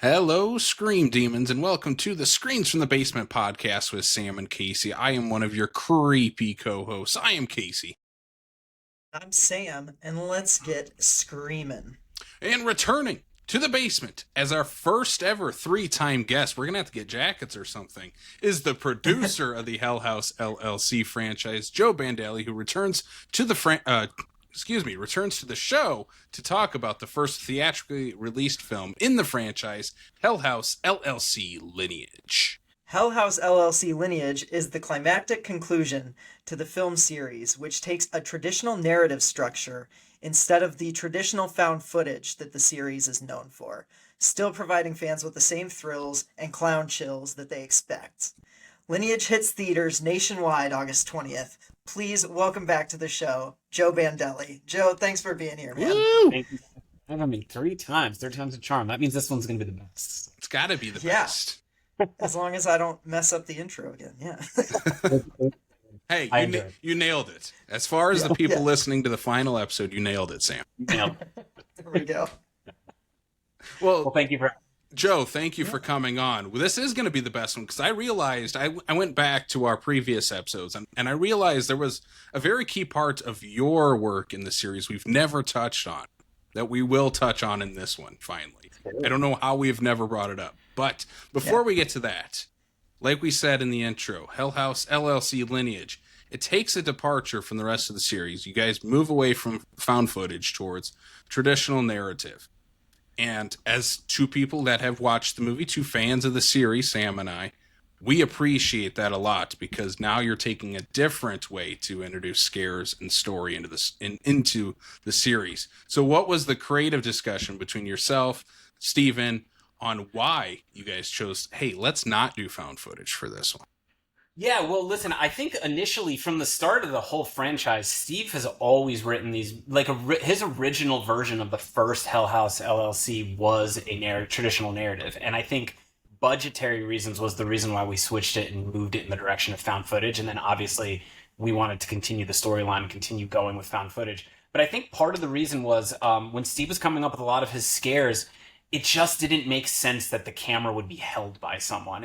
Hello, Scream Demons, and welcome to the Screams from the Basement podcast with Sam and Casey. I am one of your creepy co-hosts. I am Casey. I'm Sam, and let's get screaming. And returning to the basement as our first ever three-time guest, we're going to have to get jackets or something, is the producer of the Hell House LLC franchise, Joe Bandelli, who returns to returns to the show to talk about the first theatrically released film in the franchise, Hell House LLC Lineage. Hell House LLC Lineage is the climactic conclusion to the film series, which takes a traditional narrative structure instead of the traditional found footage that the series is known for, still providing fans with the same thrills and clown chills that they expect. Lineage hits theaters nationwide August 20th. Please welcome back to the show, Joe Bandelli. Joe, thanks for being here, man. Woo! Thank you for having me three times. Third time's a charm. That means this one's going to be the best. It's got to be the Yeah. best. As long as I don't mess up the intro again, yeah. Hey, I enjoyed it. you nailed it. As far as the people listening to the final episode, you nailed it, Sam. Nailed it. There we go. Well, thank you for. Joe, thank you for coming on. Well, this is going to be the best one because I realized I went back to our previous episodes and I realized there was a very key part of your work in the series we've never touched on that we will touch on in this one, finally. I don't know how we've never brought it up. But before we get to that, like we said in the intro, Hell House LLC Lineage, it takes a departure from the rest of the series. You guys move away from found footage towards traditional narrative. And as two people that have watched the movie, two fans of the series, Sam and I, we appreciate that a lot because now you're taking a different way to introduce scares and story into the series. So what was the creative discussion between yourself, Steven, on why you guys chose, hey, let's not do found footage for this one? Yeah, well, listen, I think initially from the start of the whole franchise, Steve has always written these, like his original version of the first Hell House LLC was a traditional narrative. And I think budgetary reasons was the reason why we switched it and moved it in the direction of found footage. And then obviously we wanted to continue the storyline and continue going with found footage. But I think part of the reason was when Steve was coming up with a lot of his scares, it just didn't make sense that the camera would be held by someone.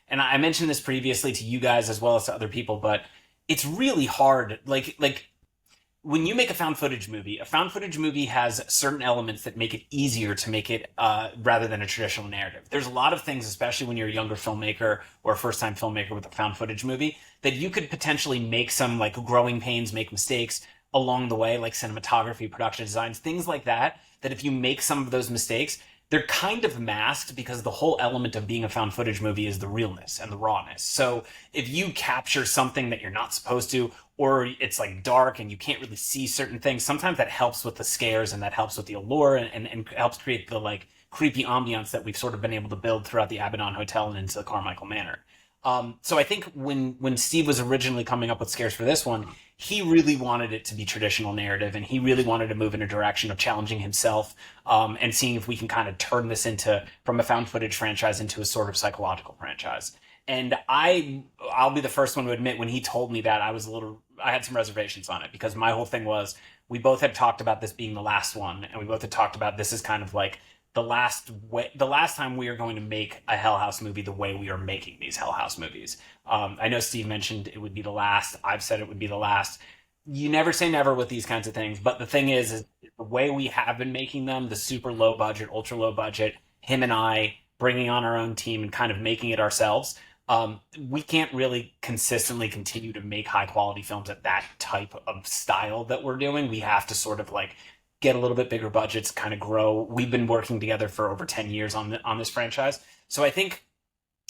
And I mentioned this previously to you guys as well as to other people, but it's really hard. Like when you make a found footage movie has certain elements that make it easier to make it rather than a traditional narrative. There's a lot of things, especially when you're a younger filmmaker or a first-time filmmaker with a found footage movie, that you could potentially make some like growing pains, make mistakes along the way, like cinematography, production designs, things like that, that if you make some of those mistakes, they're kind of masked because the whole element of being a found footage movie is the realness and the rawness. So if you capture something that you're not supposed to, or it's like dark and you can't really see certain things, sometimes that helps with the scares and that helps with the allure and helps create the like creepy ambiance that we've sort of been able to build throughout the Abaddon Hotel and into the Carmichael Manor. So I think when Steve was originally coming up with scares for this one, he really wanted it to be traditional narrative, and he really wanted to move in a direction of challenging himself and seeing if we can kind of turn this from a found footage franchise into a sort of psychological franchise. And I'll be the first one to admit when he told me that I had some reservations on it because my whole thing was we both had talked about this being the last one, and we both had talked about this is kind of like the last time we are going to make a Hell House movie the way we are making these Hell House movies. I know Steve mentioned it would be the last. I've said it would be the last. You never say never with these kinds of things, but the thing is the way we have been making them, the super low budget, ultra low budget, him and I bringing on our own team and kind of making it ourselves, we can't really consistently continue to make high quality films at that type of style that we're doing. We have to sort of like get a little bit bigger budgets, kind of grow. We've been working together for over 10 years on this franchise. So I think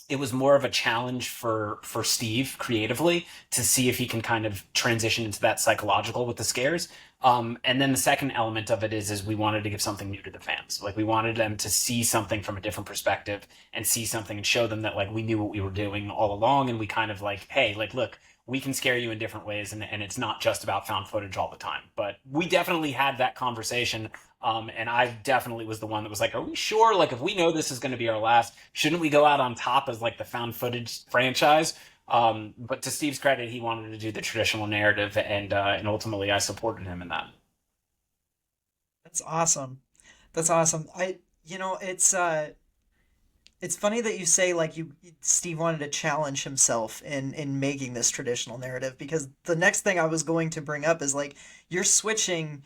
it was more of a challenge for Steve creatively to see if he can kind of transition into that psychological with the scares. And then the second element of it is we wanted to give something new to the fans. Like we wanted them to see something from a different perspective and see something and show them that like we knew what we were doing all along. And we kind of like, hey, like, look, we can scare you in different ways, and it's not just about found footage all the time. But we definitely had that conversation, and I definitely was the one that was like, are we sure? Like, if we know this is going to be our last, shouldn't we go out on top as like the found footage franchise? But to Steve's credit, he wanted to do the traditional narrative, and ultimately I supported him in that. That's awesome. That's awesome. It's It's funny that you say like Steve wanted to challenge himself in making this traditional narrative, because the next thing I was going to bring up is like you're switching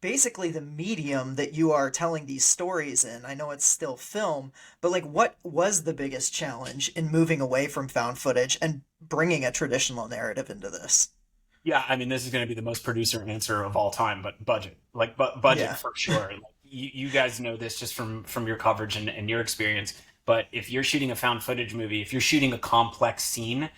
basically the medium that you are telling these stories in. I know it's still film, but like what was the biggest challenge in moving away from found footage and bringing a traditional narrative into this? Yeah, I mean, this is going to be the most producer answer of all time, but budget, like, but budget Yeah. for sure. Like, you guys know this just from your coverage and your experience. But if you're shooting a found footage movie, if you're shooting a complex scene,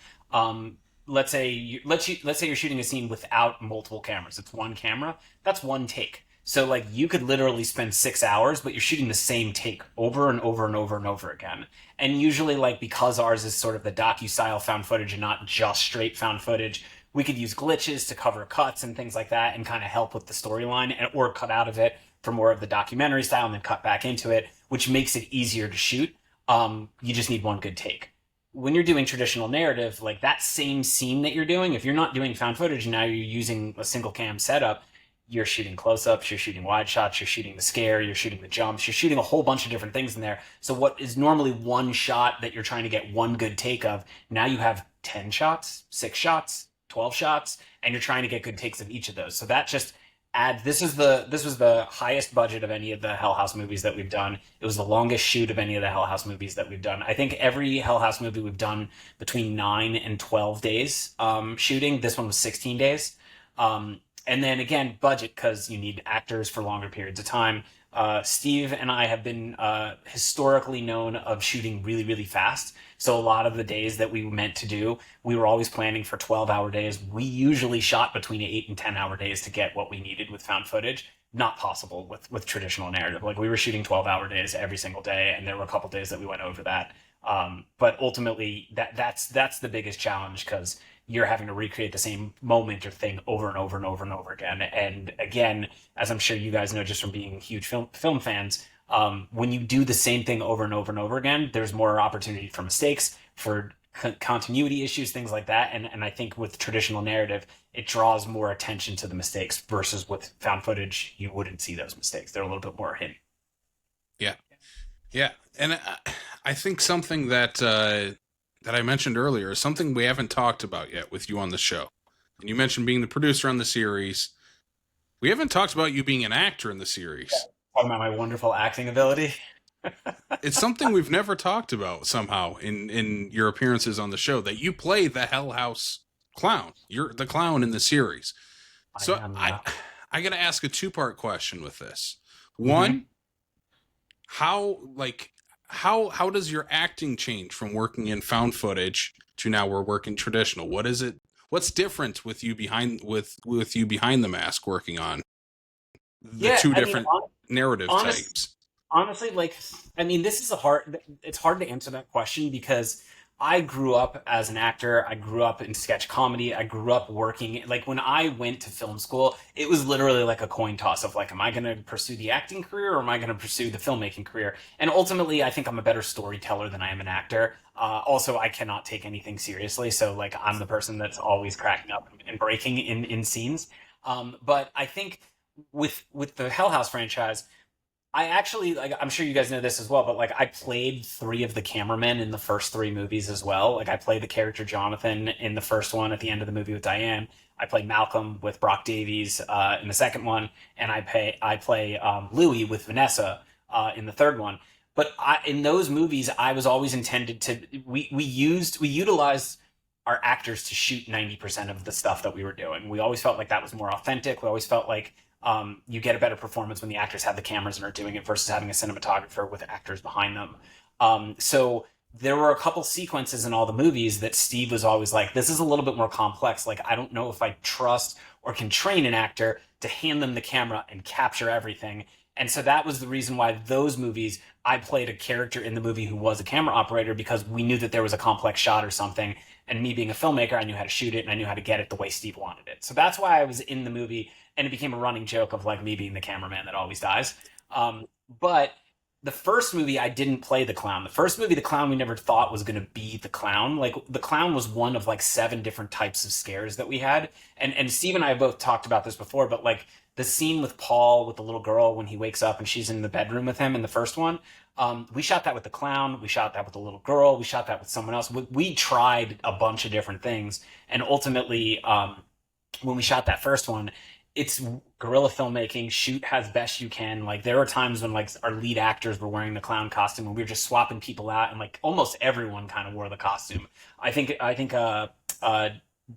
let's say you're shooting a scene without multiple cameras, it's one camera. That's one take. So like you could literally spend 6 hours, but you're shooting the same take over and over and over and over again. And usually, like because ours is sort of the docu-style found footage and not just straight found footage, we could use glitches to cover cuts and things like that and kind of help with the storyline or cut out of it for more of the documentary style and then cut back into it, which makes it easier to shoot. You just need one good take. When you're doing traditional narrative, like that same scene that you're doing, if you're not doing found footage and now you're using a single cam setup, you're shooting close-ups, you're shooting wide shots, you're shooting the scare, you're shooting the jumps, you're shooting a whole bunch of different things in there. So what is normally one shot that you're trying to get one good take of, now you have 10 shots, 6 shots, 12 shots, and you're trying to get good takes of each of those. So that just adds, this was the highest budget of any of the Hell House movies that we've done. It was the longest shoot of any of the Hell House movies that we've done. I think every Hell House movie we've done between 9 and 12 days shooting. This one was 16 days. And then again, budget, because you need actors for longer periods of time. Steve and I have been historically known of shooting really, really fast. So a lot of the days that we meant to do, we were always planning for 12-hour days. We usually shot between 8 and 10-hour days to get what we needed with found footage. Not possible with traditional narrative. Like we were shooting 12-hour days every single day, and there were a couple days that we went over that. But ultimately, that's the biggest challenge because you're having to recreate the same moment or thing over and over and over and over again. And again, as I'm sure you guys know just from being huge film fans, when you do the same thing over and over and over again, there's more opportunity for mistakes, for continuity issues, things like that. And I think with traditional narrative, it draws more attention to the mistakes versus with found footage, you wouldn't see those mistakes. They're a little bit more hidden. Yeah. Yeah. And I think something that I mentioned earlier is something we haven't talked about yet with you on the show. And you mentioned being the producer on the series. We haven't talked about you being an actor in the series. Talking about my wonderful acting ability. It's something we've never talked about somehow in your appearances on the show, that you play the Hell House clown. You're the clown in the series. So I got to ask a two-part question with this. One, how does your acting change from working in found footage to now we're working traditional? What is it? What's different with you behind the mask working on the two different narrative types? Honestly, like, I mean, it's hard to answer that question because I grew up as an actor. I grew up in sketch comedy. I grew up working, like when I went to film school, it was literally like a coin toss of like, am I going to pursue the acting career or am I going to pursue the filmmaking career? And ultimately, I think I'm a better storyteller than I am an actor. Also, I cannot take anything seriously. So like, I'm the person that's always cracking up and breaking in scenes. But I think with the Hell House franchise, I actually, like, I'm sure you guys know this as well, but like I played 3 of the cameramen in the first 3 movies as well. Like I played the character Jonathan in the first one at the end of the movie with Diane. I played Malcolm with Brock Davies in the second one, and I play Louis with Vanessa in the third one. But in those movies, I was always intended to. We utilized our actors to shoot 90% of the stuff that we were doing. We always felt like that was more authentic. We always felt like you get a better performance when the actors have the cameras and are doing it versus having a cinematographer with actors behind them. So there were a couple sequences in all the movies that Steve was always like, this is a little bit more complex. Like, I don't know if I trust or can train an actor to hand them the camera and capture everything. And so that was the reason why those movies, I played a character in the movie who was a camera operator because we knew that there was a complex shot or something. And me being a filmmaker, I knew how to shoot it and I knew how to get it the way Steve wanted it. So that's why I was in the movie. And it became a running joke of like me being the cameraman that always dies. But the first movie, I didn't play the clown. The first movie, the clown, we never thought was going to be the clown. Like the clown was one of like 7 different types of scares that we had. And Steve and I have both talked about this before, but like the scene with Paul with the little girl when he wakes up and she's in the bedroom with him in the first one. We shot that with the clown. We shot that with the little girl. We shot that with someone else. We tried a bunch of different things, and ultimately, when we shot that first one, it's guerrilla filmmaking, shoot as best you can. Like, there were times when like our lead actors were wearing the clown costume and we were just swapping people out, and like almost everyone kind of wore the costume. I think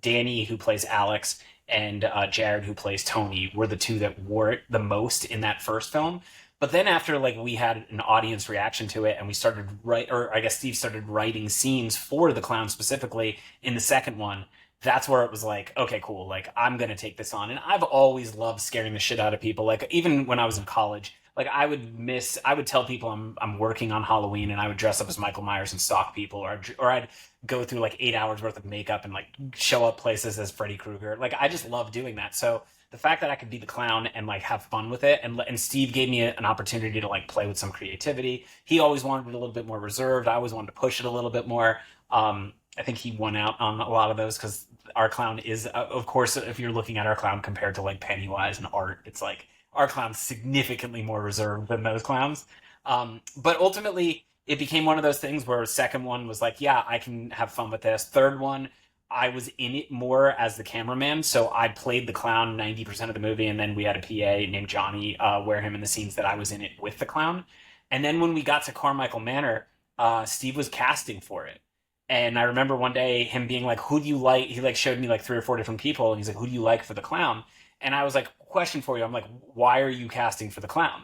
Danny, who plays Alex, and Jared, who plays Tony, were the two that wore it the most in that first film. But then after like we had an audience reaction to it and we started Steve started writing scenes for the clown specifically in the second one, that's where it was like, okay, cool. Like, I'm going to take this on. And I've always loved scaring the shit out of people. Like, even when I was in college, like I would tell people I'm working on Halloween, and I would dress up as Michael Myers and stalk people, or I'd go through like 8 hours worth of makeup and like show up places as Freddy Krueger. Like, I just love doing that. So the fact that I could be the clown and like have fun with it, and Steve gave me an opportunity to like play with some creativity. He always wanted it a little bit more reserved. I always wanted to push it a little bit more. I think he won out on a lot of those, because our clown is, of course, if you're looking at our clown compared to like Pennywise and Art, it's like our clown's significantly more reserved than those clowns. But ultimately, it became one of those things where second one was like, yeah, I can have fun with this. Third one, I was in it more as the cameraman, so I played the clown 90% of the movie, and then we had a PA named Johnny wear him in the scenes that I was in it with the clown. And then when we got to Carmichael Manor, Steve was casting for it. And I remember one day him being like, who do you like? He like showed me like 3 or 4 different people, and he's like, who do you like for the clown? And I was like, question for you. I'm like, why are you casting for the clown?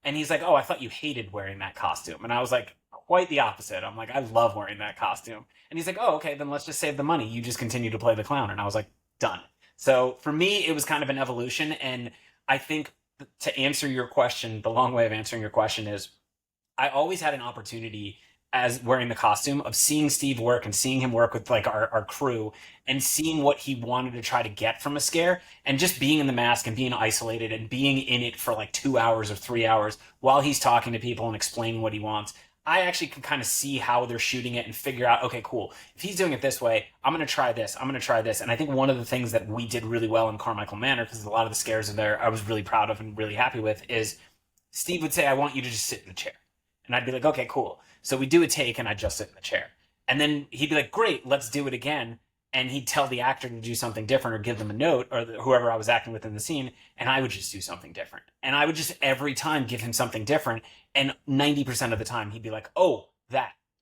And he's like, oh, I thought you hated wearing that costume. And I was like, quite the opposite. I'm like, I love wearing that costume. And he's like, oh, okay, then let's just save the money. You just continue to play the clown. And I was like, done. So for me, it was kind of an evolution. And I think, to answer your question, the long way of answering your question is, I always had an opportunity as wearing the costume of seeing Steve work and seeing him work with like our crew, and seeing what he wanted to try to get from a scare, and just being in the mask and being isolated and being in it for like 2 hours or 3 hours while he's talking to people and explaining what he wants. I actually can kind of see how they're shooting it and figure out, okay, cool. If he's doing it this way, I'm going to try this. I'm going to try this. And I think one of the things that we did really well in Carmichael Manor, because a lot of the scares in there I was really proud of and really happy with, is Steve would say, I want you to just sit in the chair. And I'd be like, okay, cool. So we do a take and I'd just sit in the chair. And then he'd be like, great, let's do it again. And he'd tell the actor to do something different or give them a note, or whoever I was acting with in the scene. And I would just do something different. And I would just every time give him something different. And 90% of the time he'd be like, oh,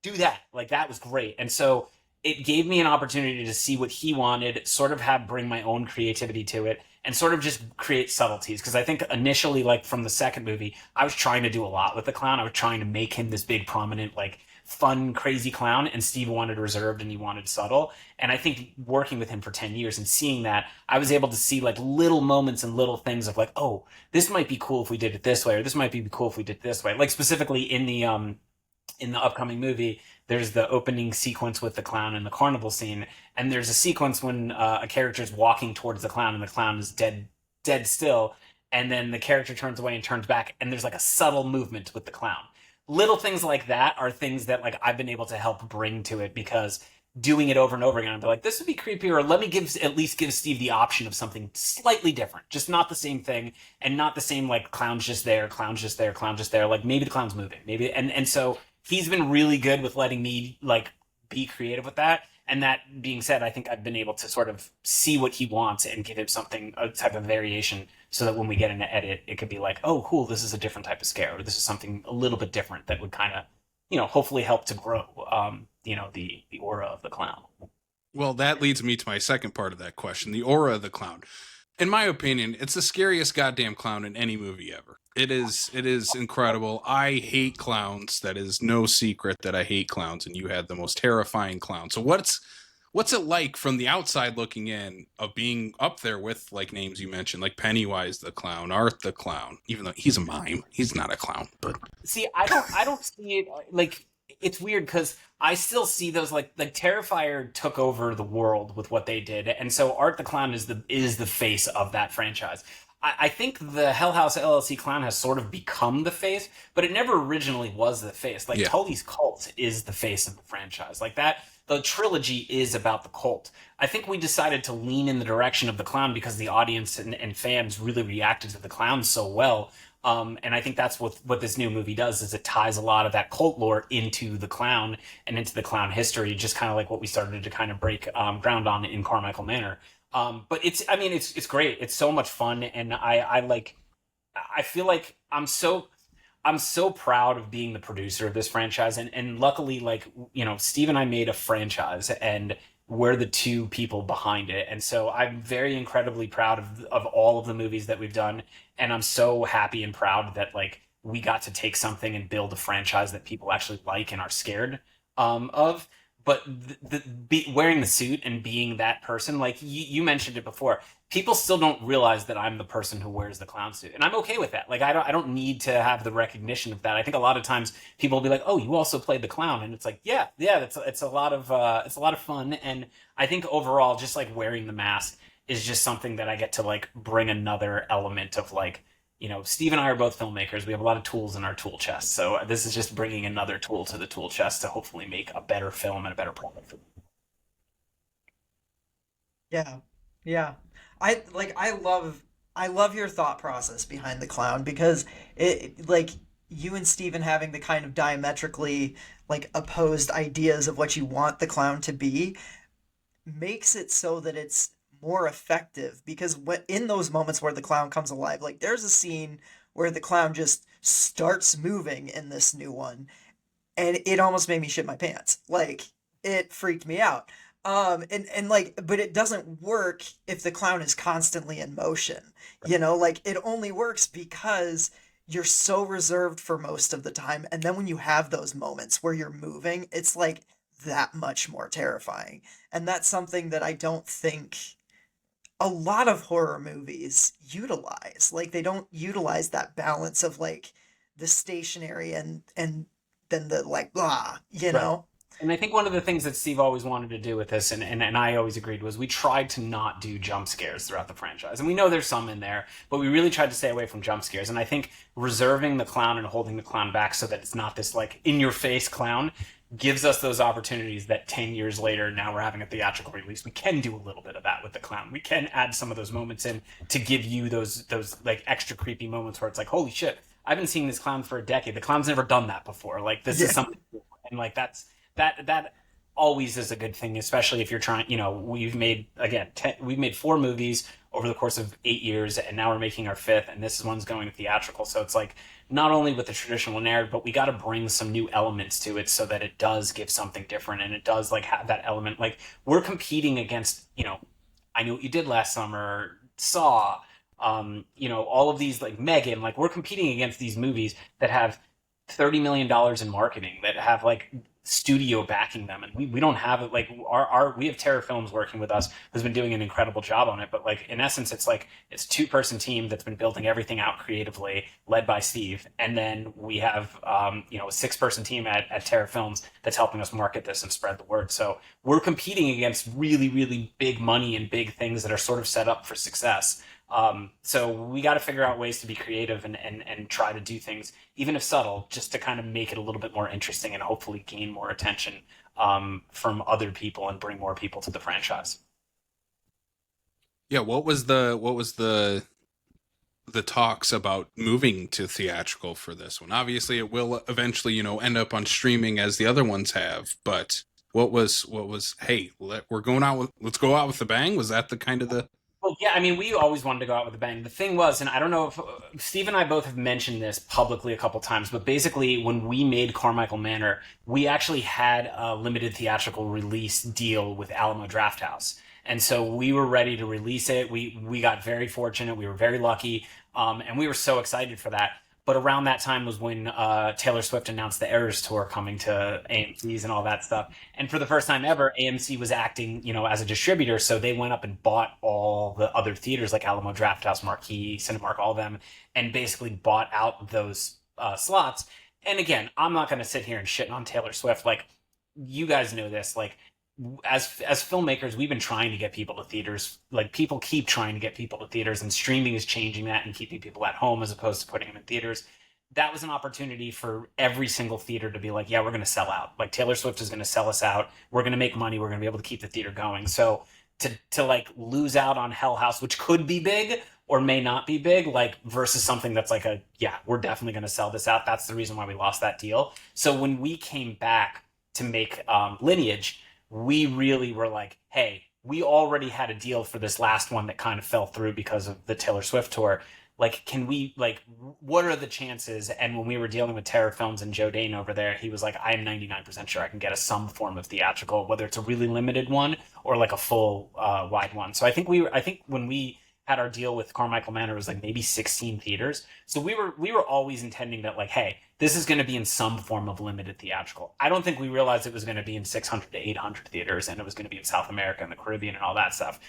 do that. Like, that was great. And so it gave me an opportunity to see what he wanted, sort of bring my own creativity to it, and sort of just create subtleties. Because I think initially, like from the second movie, I was trying to do a lot with the clown. I was trying to make him this big, prominent, like fun, crazy clown, and Steve wanted reserved and he wanted subtle. And I think working with him for 10 years and seeing that, I was able to see like little moments and little things of like, oh, this might be cool if we did it this way, or this might be cool if we did it this way. Like specifically in the upcoming movie, there's the opening sequence with the clown in the carnival scene, and there's a sequence when a character is walking towards the clown and the clown is dead still, and then the character turns away and turns back, and there's like a subtle movement with the clown. Little things like that are things that like I've been able to help bring to it, because doing it over and over again, I'd be like, this would be creepy, or let me at least give Steve the option of something slightly different, just not the same thing, and not the same like clown's just there, like maybe the clown's moving, maybe, and so he's been really good with letting me like be creative with that. And that being said, I think I've been able to sort of see what he wants and give him something, a type of variation, so that when we get into edit, it could be like, oh, cool, this is a different type of scare, or this is something a little bit different that would kind of, hopefully help to grow, the aura of the clown. Well, that leads me to my second part of that question, the aura of the clown. In my opinion, it's the scariest goddamn clown in any movie ever. It is incredible. I hate clowns. That is no secret that I hate clowns, and you had the most terrifying clown. So what's it like from the outside looking in, of being up there with like names you mentioned, like Pennywise the clown, Art the clown, even though he's a mime, he's not a clown. But see, I don't see it like, it's weird because I still see those like Terrifier took over the world with what they did, and so Art the Clown is the face of that franchise. I think the Hell House LLC clown has sort of become the face, but it never originally was the face. Like Yeah. Tully's cult is the face of the franchise. Like that, the trilogy is about the cult. I think we decided to lean in the direction of the clown because the audience and fans really reacted to the clown so well. And I think that's what this new movie does is it ties a lot of that cult lore into the clown and into the clown history, just kind of like what we started to kind of break ground on in Carmichael Manor. But it's great. It's so much fun, and I feel like I'm so proud of being the producer of this franchise, and luckily, like, you know, Steve and I made a franchise, and we're the two people behind it, and so I'm very incredibly proud of all of the movies that we've done, and I'm so happy and proud that like we got to take something and build a franchise that people actually like and are scared of. But wearing the suit and being that person, like you mentioned it before, people still don't realize that I'm the person who wears the clown suit, and I'm okay with that. Like I don't need to have the recognition of that. I think a lot of times people will be like, "Oh, you also played the clown," and it's like, yeah, it's a lot of fun. And I think overall, just like wearing the mask is just something that I get to like bring another element of like, you know, Steve and I are both filmmakers. We have a lot of tools in our tool chest. So this is just bringing another tool to the tool chest to hopefully make a better film and a better product. Yeah. Yeah. I love your thought process behind the clown because it like you and Steven having the kind of diametrically like opposed ideas of what you want the clown to be makes it so that it's more effective because when in those moments where the clown comes alive, like there's a scene where the clown just starts moving in this new one and it almost made me shit my pants. Like it freaked me out. And like, but it doesn't work if the clown is constantly in motion. You know, like it only works because you're so reserved for most of the time. And then when you have those moments where you're moving, it's like that much more terrifying. And that's something that I don't think a lot of horror movies utilize. Like they don't utilize that balance of like the stationary and then the like blah, you Right. know? And I think one of the things that Steve always wanted to do with this, and I always agreed, was we tried to not do jump scares throughout the franchise. And we know there's some in there, but we really tried to stay away from jump scares. And I think reserving the clown and holding the clown back so that it's not this like in your face clown gives us those opportunities that 10 years later, now we're having a theatrical release. We can do a little bit of that with the clown. We can add some of those moments in to give you those like extra creepy moments where it's like, holy shit, I've been seeing this clown for a decade. The clown's never done that before. Like this is Yeah. something cool. And like that always is a good thing, especially if you're trying. You know, we've made again, we've made 4 movies over the course of 8 years, and now we're making our 5th, and this one's going to theatrical. So it's like not only with the traditional narrative, but we got to bring some new elements to it so that it does give something different, and it does like have that element. Like we're competing against, you know, I Knew What You Did Last Summer, Saw, you know, all of these like Megan. Like we're competing against these movies that have $30 million in marketing, that have like studio backing them, and we don't have it. Like our we have Terror Films working with us, who's been doing an incredible job on it, but like in essence it's like it's 2-person team that's been building everything out creatively, led by Steve, and then we have you know, a 6-person team at Terror Films that's helping us market this and spread the word. So we're competing against really big money and big things that are sort of set up for success. So we got to figure out ways to be creative and try to do things, even if subtle, just to kind of make it a little bit more interesting and hopefully gain more attention from other people and bring more people to the franchise. Yeah, what was the talks about moving to theatrical for this one? Obviously it will eventually, you know, end up on streaming as the other ones have, but what was hey, we're going out with, let's go out with the bang? Was that the kind of the Well, yeah, I mean, we always wanted to go out with a bang. The thing was, and I don't know if Steve and I both have mentioned this publicly a couple times, but basically, when we made Carmichael Manor, we actually had a limited theatrical release deal with Alamo Drafthouse, and so we were ready to release it. We got very fortunate. We were very lucky, and we were so excited for that. But around that time was when Taylor Swift announced the Eras tour coming to AMC's and all that stuff. And for the first time ever, AMC was acting, you know, as a distributor. So they went up and bought all the other theaters like Alamo Drafthouse, Marquee, Cinemark, all of them, and basically bought out those slots. And again, I'm not going to sit here and shit on Taylor Swift. Like, you guys know this. Like, as filmmakers, we've been trying to get people to theaters. Like, people keep trying to get people to theaters, and streaming is changing that and keeping people at home as opposed to putting them in theaters. That was an opportunity for every single theater to be like, yeah, we're going to sell out. Like, Taylor Swift is going to sell us out. We're going to make money. We're going to be able to keep the theater going. So to like lose out on Hell House, which could be big or may not be big, like, versus something that's like we're definitely going to sell this out. That's the reason why we lost that deal. So when we came back to make Lineage, we really were like, hey, we already had a deal for this last one that kind of fell through because of the Taylor Swift tour. Like, can we, like, what are the chances? And when we were dealing with Terror Films and Joe Dane over there, he was like, I am 99% sure I can get some form of theatrical, whether it's a really limited one or like a full wide one. So I think when we had our deal with Carmichael Manor, it was like maybe 16 theaters. So we were always intending that, like, hey, this is going to be in some form of limited theatrical. I don't think we realized it was going to be in 600 to 800 theaters, and it was going to be in South America and the Caribbean and all that stuff.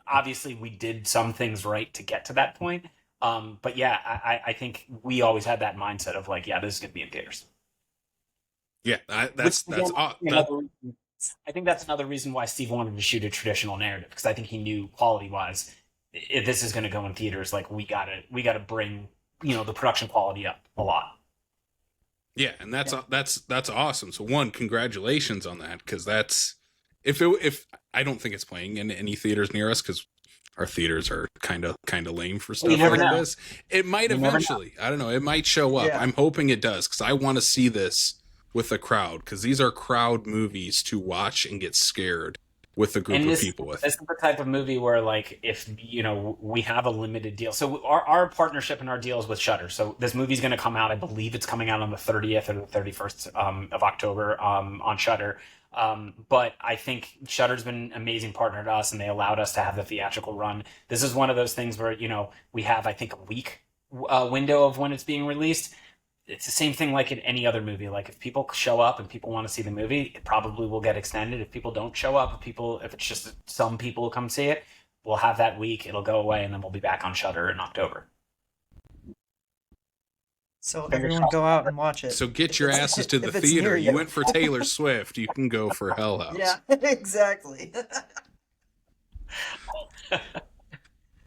Obviously we did some things right to get to that point. But yeah, I think we always had that mindset of like, yeah, this is going to be in theaters. Yeah, I think that's another reason why Steve wanted to shoot a traditional narrative, because I think he knew quality wise, if this is going to go in theaters, like, we gotta bring, the production quality up a lot. Yeah, and that's awesome. So one, congratulations on that, because that's if I don't think it's playing in any theaters near us, because our theaters are kind of lame for stuff like this. It might eventually. I don't know. It might show up. Yeah. I'm hoping it does, because I want to see this with a crowd, because these are crowd movies to watch and get scared with a group of people with. This is the type of movie where, like, if we have a limited deal. So our partnership and our deal is with Shudder. So this movie's going to come out. I believe it's coming out on the 30th or the 31st of October on Shudder. But I think Shudder's been an amazing partner to us, and they allowed us to have the theatrical run. This is one of those things where, we have, I think, a week window of when it's being released. It's the same thing like in any other movie. Like, if people show up and people want to see the movie, it probably will get extended. If people don't show up, if it's just some people who come see it, we'll have that week, it'll go away, and then we'll be back on Shudder in October. So everyone go out and watch it. So get your asses to the theater. You went for Taylor Swift. You can go for Hell House. Yeah, exactly.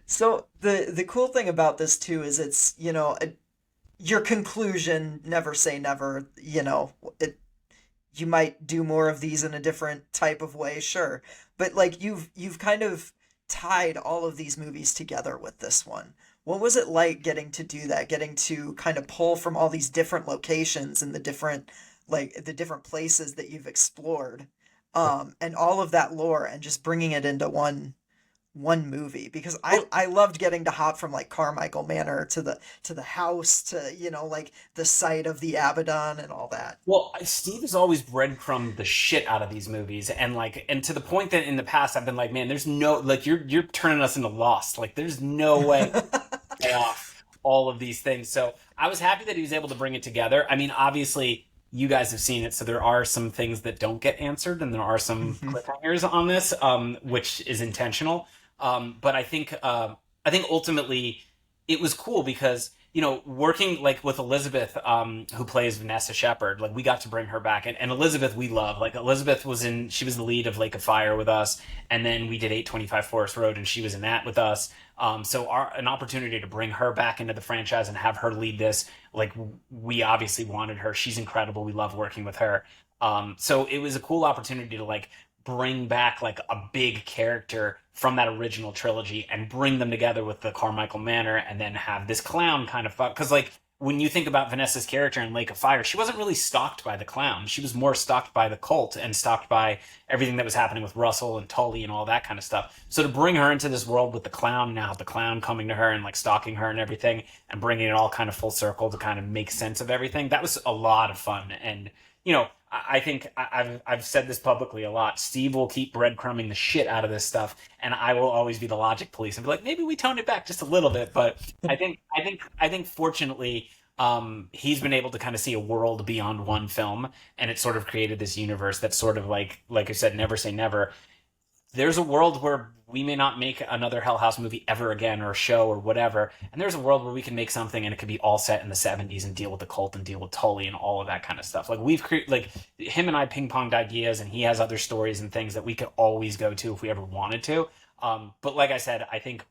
So the cool thing about this too is it's, your conclusion, never say never, you might do more of these in a different type of way, sure. But like you've kind of tied all of these movies together with this one. What was it like getting to do that, getting to kind of pull from all these different locations and the different places that you've explored, and all of that lore, and just bringing it into one movie? Because I loved getting to hop from like Carmichael Manor to the house to like the site of the Abaddon and all that. Well, Steve has always breadcrumbed the shit out of these movies, and to the point that in the past I've been like, man, there's no, like, you're turning us into Lost. Like, there's no way pay off all of these things. So I was happy that he was able to bring it together. I mean, obviously you guys have seen it, so there are some things that don't get answered, and there are some cliffhangers on this, which is intentional. But I think ultimately it was cool because, working like with Elizabeth, who plays Vanessa Shepard, like, we got to bring her back, and Elizabeth we love. Like, Elizabeth she was the lead of Lake of Fire with us, and then we did 825 Forest Road, and she was in that with us. So an opportunity to bring her back into the franchise and have her lead this, like, we obviously wanted her. She's incredible. We love working with her. So it was a cool opportunity to like bring back like a big character from that original trilogy and bring them together with the Carmichael Manor, and then have this clown kind of fuck. Because like, when you think about Vanessa's character in Lake of Fire, she wasn't really stalked by the clown. She was more stalked by the cult and stalked by everything that was happening with Russell and Tully and all that kind of stuff. So to bring her into this world with the clown, now the clown coming to her and like stalking her and everything, and bringing it all kind of full circle to kind of make sense of everything, that was a lot of fun. And I think I've said this publicly a lot. Steve will keep breadcrumbing the shit out of this stuff, and I will always be the logic police and be like, maybe we toned it back just a little bit. But I think fortunately, he's been able to kind of see a world beyond one film, and it sort of created this universe that's sort of like I said, never say never. there's a world where we may not make another Hell House movie ever again, or a show or whatever, and there's a world where we can make something and it could be all set in the 70s and deal with the cult and deal with Tully and all of that kind of stuff. Like like him and I ping ponged ideas, and he has other stories and things that we could always go to if we ever wanted to. But like I said, I think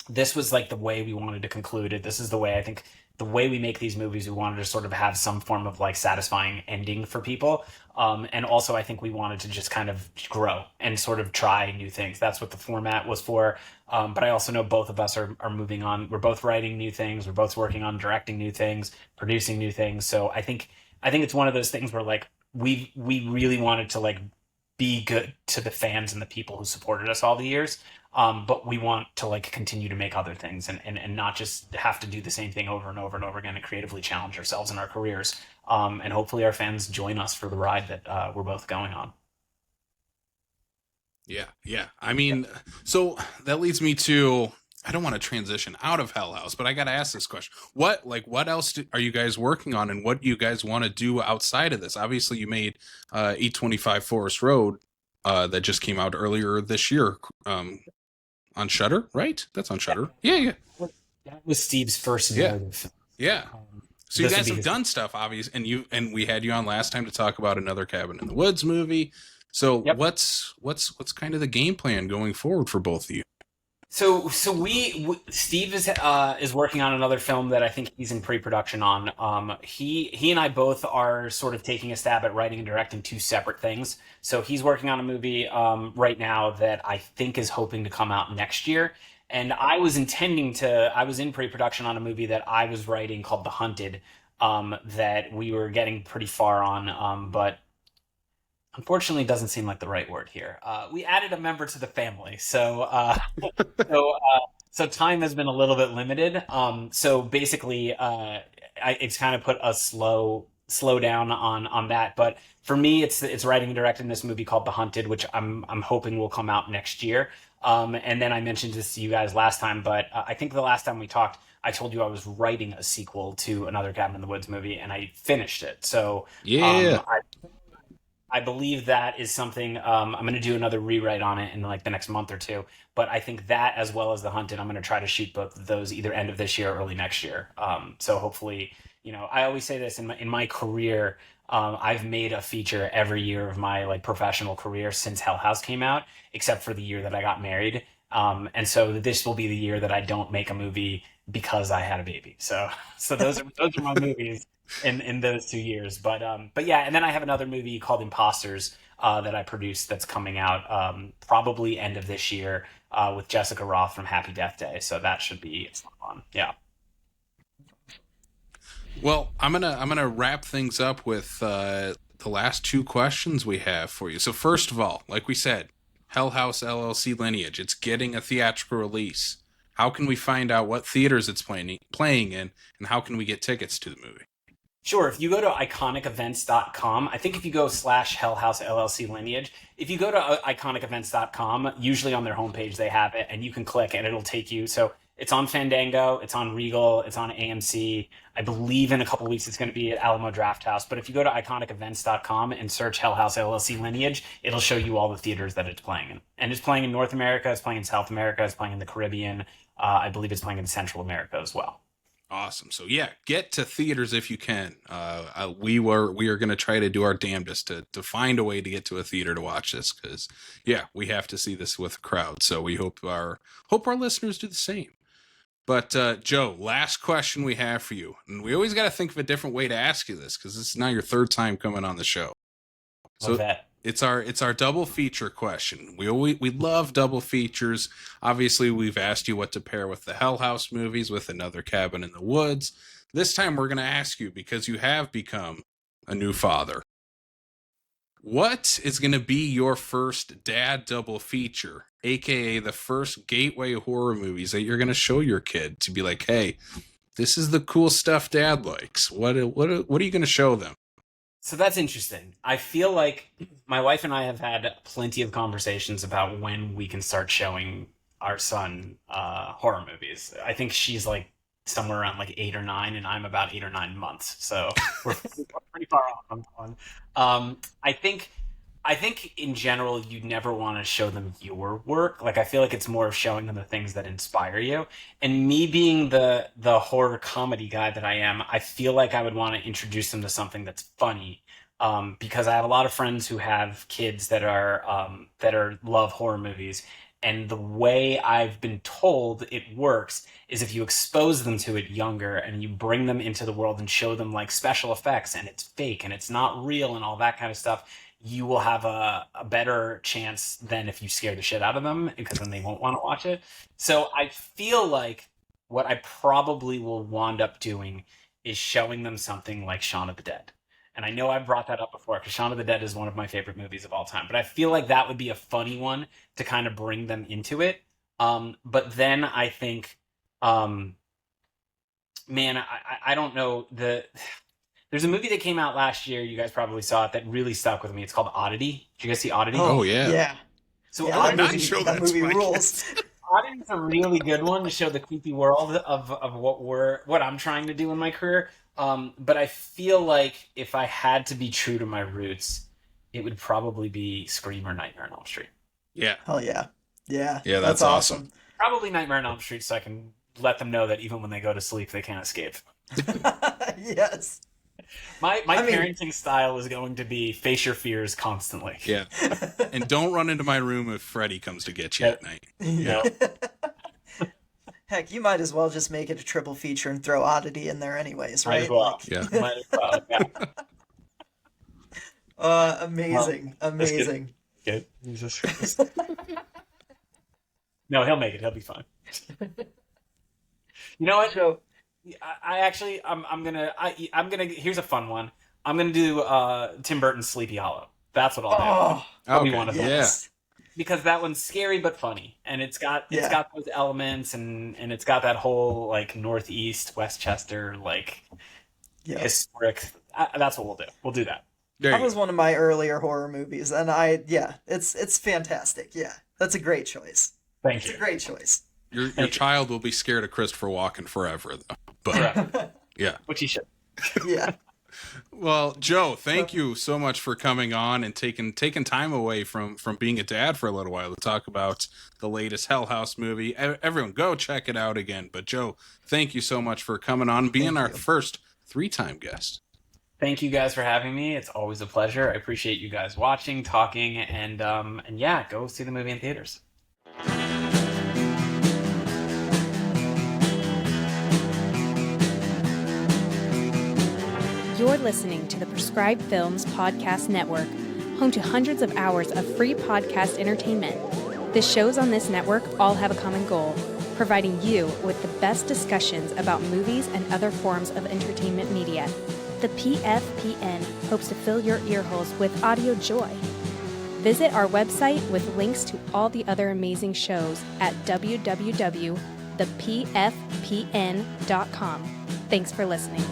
this was like the way we wanted to conclude it. This is the way, I think, the way we make these movies, we wanted to sort of have some form of like satisfying ending for people. And also, I think we wanted to just kind of grow and sort of try new things. That's what the format was for. But I also know both of us are moving on. We're both writing new things. We're both working on directing new things, producing new things. So I think it's one of those things where like we really wanted to like be good to the fans and the people who supported us all the years. But we want to like continue to make other things and not just have to do the same thing over and over and over again and creatively challenge ourselves in our careers. And hopefully our fans join us for the ride that we're both going on. Yeah. I mean, so that leads me to, I don't want to transition out of Hell House, but I got to ask this question. What else are you guys working on, and what do you guys want to do outside of this? Obviously, you made 825 Forest Road that just came out earlier this year on Shudder, right? That's on Shudder. Yeah. That was Steve's first narrative. Yeah. So you guys have done stuff, obviously, and we had you on last time to talk about another Cabin in the Woods movie. So what's kind of the game plan going forward for both of you? So Steve is working on another film that I think he's in pre-production on. He and I both are sort of taking a stab at writing and directing two separate things. So he's working on a movie right now that I think is hoping to come out next year. And I was in pre-production on a movie that I was writing called The Hunted, that we were getting pretty far on, but unfortunately doesn't seem like the right word here. We added a member to the family, so time has been a little bit limited. So basically, it's kind of put a slow down on that. But for me, it's writing and directing this movie called The Hunted, which I'm hoping will come out next year. And then I mentioned this to you guys last time, but I think the last time we talked, I told you I was writing a sequel to another Cabin in the Woods movie, and I finished it. So yeah. I believe that is something, I'm going to do another rewrite on it in like the next month or two. But I think that, as well as The Hunted, I'm going to try to shoot both of those either end of this year or early next year. So hopefully, I always say this in my career, I've made a feature every year of my like professional career since Hell House came out, except for the year that I got married. And so this will be the year that I don't make a movie because I had a baby. So those are my movies in those 2 years. But yeah, and then I have another movie called Imposters that I produced that's coming out probably end of this year with Jessica Roth from Happy Death Day. So that should be fun. Yeah. Well, I'm gonna wrap things up with the last two questions we have for you. So first of all, like we said, Hell House LLC Lineage, it's getting a theatrical release. How can we find out what theaters it's playing in, and how can we get tickets to the movie? Sure. If you go to iconicevents.com, I think if you go /Hell House LLC Lineage, if you go to iconicevents.com, usually on their homepage they have it, and you can click and it'll take you. So it's on Fandango, it's on Regal, it's on AMC. I believe in a couple weeks it's going to be at Alamo Drafthouse. But if you go to iconicevents.com and search Hell House LLC Lineage, it'll show you all the theaters that it's playing in. And it's playing in North America, it's playing in South America, it's playing in the Caribbean. I believe it's playing in Central America as well. Awesome. So yeah, get to theaters if you can. We are going to try to do our damnedest to find a way to get to a theater to watch this, because yeah, we have to see this with a crowd. So we hope our listeners do the same. But Joe, last question we have for you, and we always got to think of a different way to ask you this, because this is now your third time coming on the show. So that. It's our double feature question. We love double features. Obviously, we've asked you what to pair with the Hell House movies with another Cabin in the Woods. This time we're going to ask you, because you have become a new father, what is going to be your first dad double feature, aka the first gateway horror movies that you're going to show your kid to be like, hey, this is the cool stuff dad likes. What are you going to show them? So that's interesting. I feel like my wife and I have had plenty of conversations about when we can start showing our son horror movies. I think she's like somewhere around like 8 or 9, and I'm about 8 or 9 months. So we're pretty far off on that one. I think in general, you never want to show them your work. Like, I feel like it's more of showing them the things that inspire you. And me being the horror comedy guy that I am, I feel like I would want to introduce them to something that's funny. Because I have a lot of friends who have kids that are love horror movies. And the way I've been told it works is if you expose them to it younger and you bring them into the world and show them like special effects and it's fake and it's not real and all that kind of stuff, you will have a better chance than if you scare the shit out of them, because then they won't want to watch it. So I feel like what I probably will wind up doing is showing them something like Shaun of the Dead. And I know I brought that up before because Shaun of the Dead is one of my favorite movies of all time. But I feel like that would be a funny one to kind of bring them into it. But then I think, man, I don't know. There's a movie that came out last year. You guys probably saw it, that really stuck with me. It's called Oddity. Did you guys see Oddity? Oh yeah. Yeah. So Yeah, that movie rules. Oddity's a really good one to show the creepy world of what I'm trying to do in my career. But I feel like if I had to be true to my roots, it would probably be Scream or Nightmare on Elm Street. Yeah. Hell yeah. Yeah. Yeah, that's awesome. Probably Nightmare on Elm Street, so I can let them know that even when they go to sleep, they can't escape. Yes. My parenting style is going to be face your fears constantly. Yeah. And don't run into my room if Freddy comes to get you at night. Yeah. Heck, you might as well just make it a triple feature and throw Oddity in there anyways, right? Might as well. Yeah. Might as well. Yeah. Amazing. Amazing. Good. Jesus Christ. No, he'll make it. He'll be fine. You know what? So, I'm gonna. Here's a fun one. I'm gonna do Tim Burton's Sleepy Hollow. That's what I'll do. That'll be one of them. yes. Because that one's scary but funny, and it's got those elements, and it's got that whole like Northeast Westchester like historic. That's what we'll do. We'll do that. That was one of my earlier horror movies, and it's fantastic. Yeah, that's a great choice. Thank you. It's a great choice. Your child will be scared of Christopher Walken forever, though. But yeah, which he should. Yeah. Well, Joe, thank you so much for coming on and taking time away from being a dad for a little while to talk about the latest Hell House movie. Everyone, go check it out again. But Joe, thank you so much for coming on, being our first 3-time guest. Thank you guys for having me. It's always a pleasure. I appreciate you guys watching, talking, and yeah, go see the movie in theaters. You're listening to the Prescribed Films Podcast Network, home to hundreds of hours of free podcast entertainment. The shows on this network all have a common goal, providing you with the best discussions about movies and other forms of entertainment media. The PFPN hopes to fill your earholes with audio joy. Visit our website with links to all the other amazing shows at www.thepfpn.com. Thanks for listening.